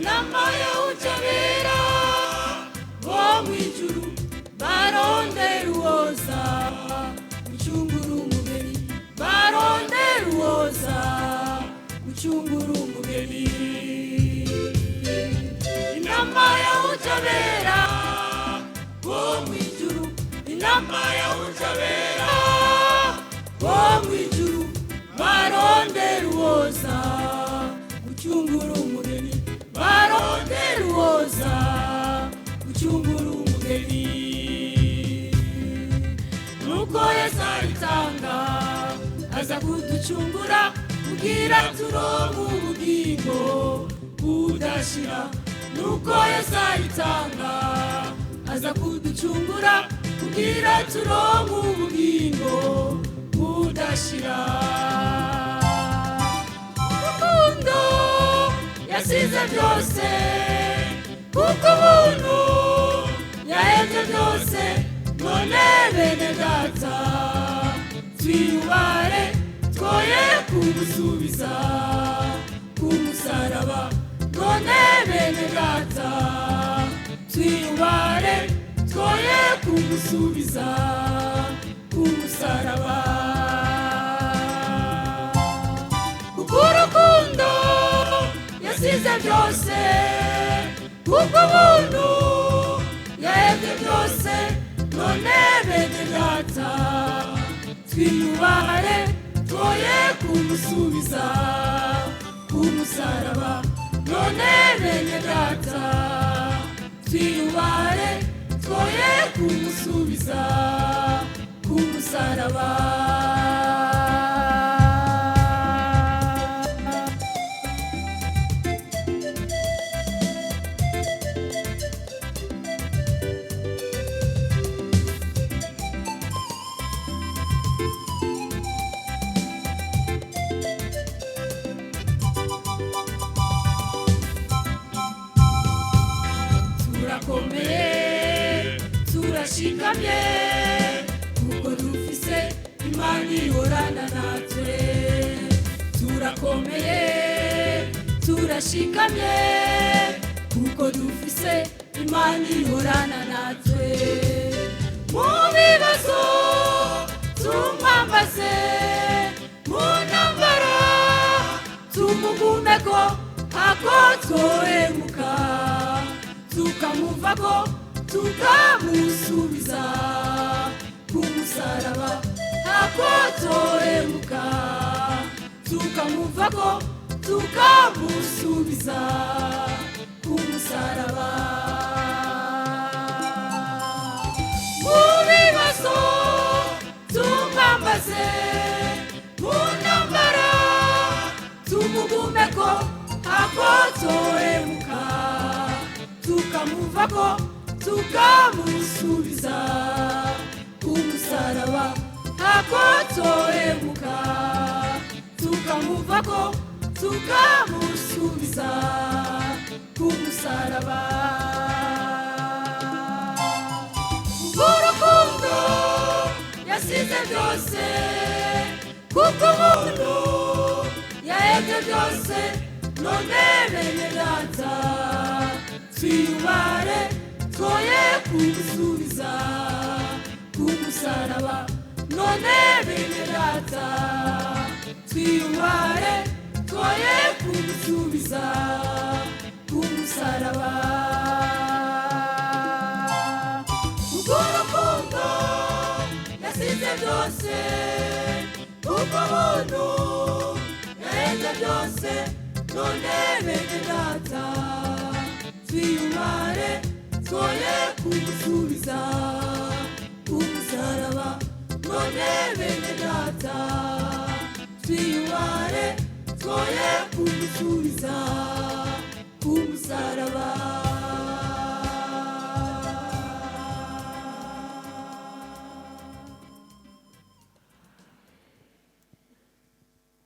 inama y'ubutabera bo mw'ijuru barondera uwoza gucungura umugeni, barondera uwoza gucungura umugeni. Inama y'ubutabera bo mw'ijuru, inama y'ubutabera bo mw'ijuru barondera uwoza gucungura umugeni, barondera uwoza gucungura umugeni. Nuko Yesu aritanga aza kuducungura kugira turonke ubugingo budashira. Nuko Yesu aritanga aza kuducungura kugira turonke ubugingo budashira. Urukundo yasize byose kuko ubuntu yahebye byose. None bene data twiyubare twoye kumusubiza ku musaraba. None bene data twiyubare twoye kumusubiza ku musaraba. Kuko urukundo yasize byose kuko ubuntu yahebye byose. None bene data twiyubare twoye kumusubiza ku musaraba. None bene data twiyubare twoye kumusubiza ku musaraba. Turashikamye kuko dufise imana ihorana natwe. Turakomeye turashikamye kuko dufise imana ihorana natwe. Mu bibazo tumwambaze, mu ntambara tumugumeko, ako twohemuka tukamuvako tukamusubiza ku musaraba. Ako twohemuka tukamuvako tukamusubiza ku musaraba. Mu bibazo tumwambaze, mu ntambara tumugumeko, ako twohemuka tukamuvako tukamusubiza ku musaraba. Ako twohemuka tukamuvako tukamusubiza ku musaraba. Urukundo yasize byose kuko ubuntu yahebye byose. None bene data twiyubare twoye kumusubiza ku musaraba. None bene data twiyubare twoye kumusubiza ku musaraba. Kuko urukundo yasize byose kuko ubuntu yahebye byose. None bene data twiyubare twoye kumusubiza ku musaraba. None bene data twiyubare twoye kumusubiza ku musaraba.